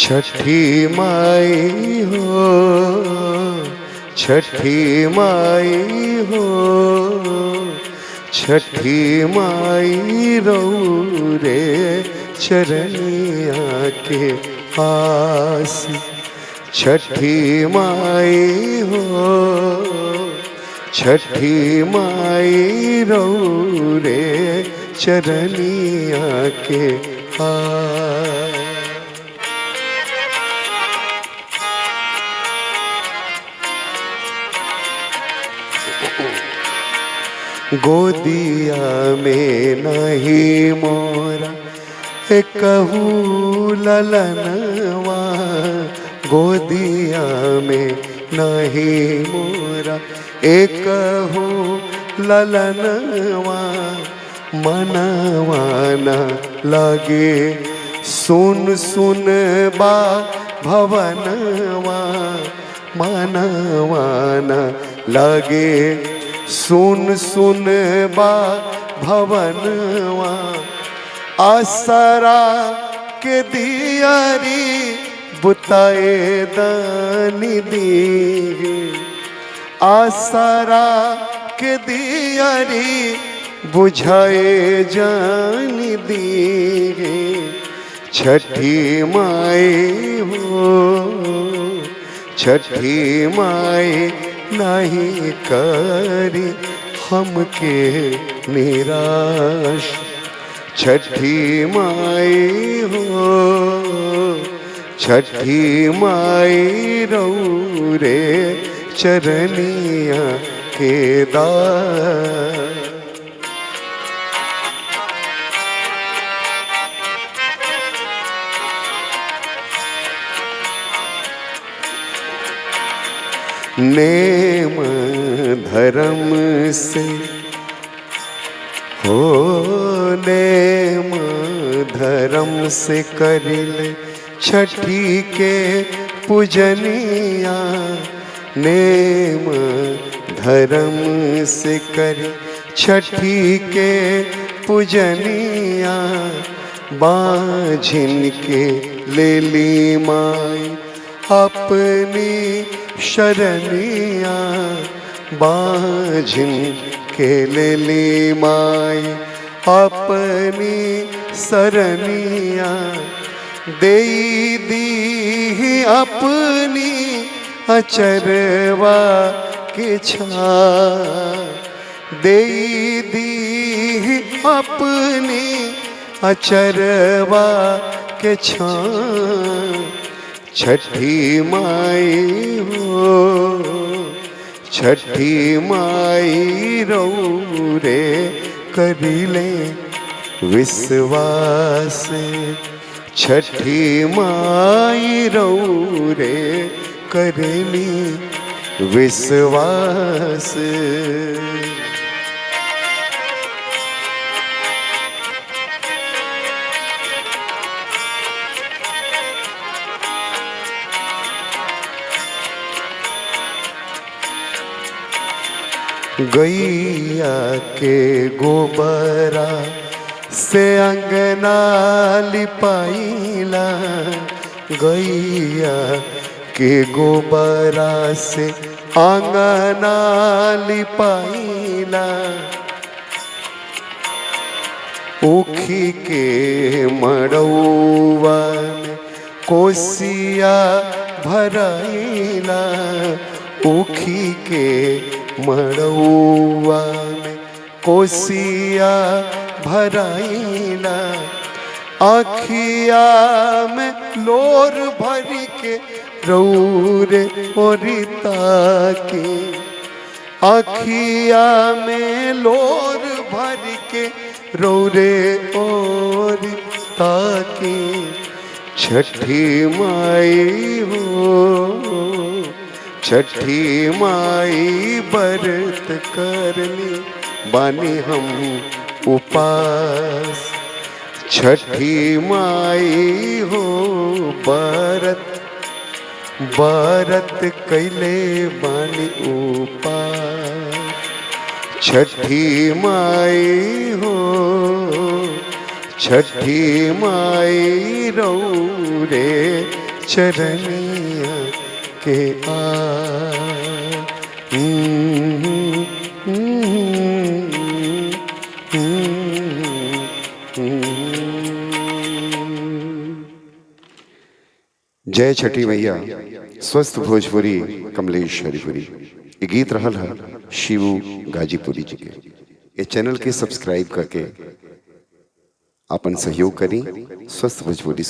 छठी माई हो, छठी माई हो, छठी माई रौरे चरनिया के पास। छठी माई हो, छठी माई रौरे चरनिया के पास। गोदिया में नहीं मोरा कहू ललनवा, गोदिया में नहीं मोरा कहू ललनवा। मनवा न लगे सुन सुन बा भवनवा, मनवा न लगे सुन सुन बा भवनवा। आसरा के दियारी बुताए दानी दी, आसरा के दियारी बुझाए जानी दी। छठी माई हो, छठी माई नहीं करी हमके निराश। छठी माई हो, छठी माई रौरे चरनिया के दास। नेम धर्म से हो, नेम धर्म से करिले छठी के पूजनिया। नेम धर्म से करी छठी के पूजनिया। बाझिन के ले ली माई अपनी शरणिया, बाझिन के ले ली माई अपनी शरणिया। दे दी अपनी अचरवा के छा, दे दी अपनी अचरवा के छा। छठी माई हो, छठी माई रौरे करिले विश्वास। छठी माई रौरे करिली विश्वास। गैया के गोबरा से अंगना लिपाइला, गैया के गोबरा से अंगना लिपाइला। उखी के मड़ौवा में कोसिया भराइला, उखी के मड़ौवा में कोसिया भराइला। आखिया में लोर भर के रौरे ओरिता के, आखिया में लोर भर के रौरे ओरिता के। छठी माई हो, छठी माई व्रत करनी बानी हम उपास। छठी माई हो व्रत, व्रत कैले बानी उपास। छठी माई हो, छठी माई रौरे चरनिया के आ जय छठी मैया। स्वस्थ भोजपुरी कमलेश हरिपुरी। ये गीत रहल है शिवू गाजीपुरी जी के। ये चैनल के सब्सक्राइब करके अपन सहयोग करी। स्वस्थ भोजपुरी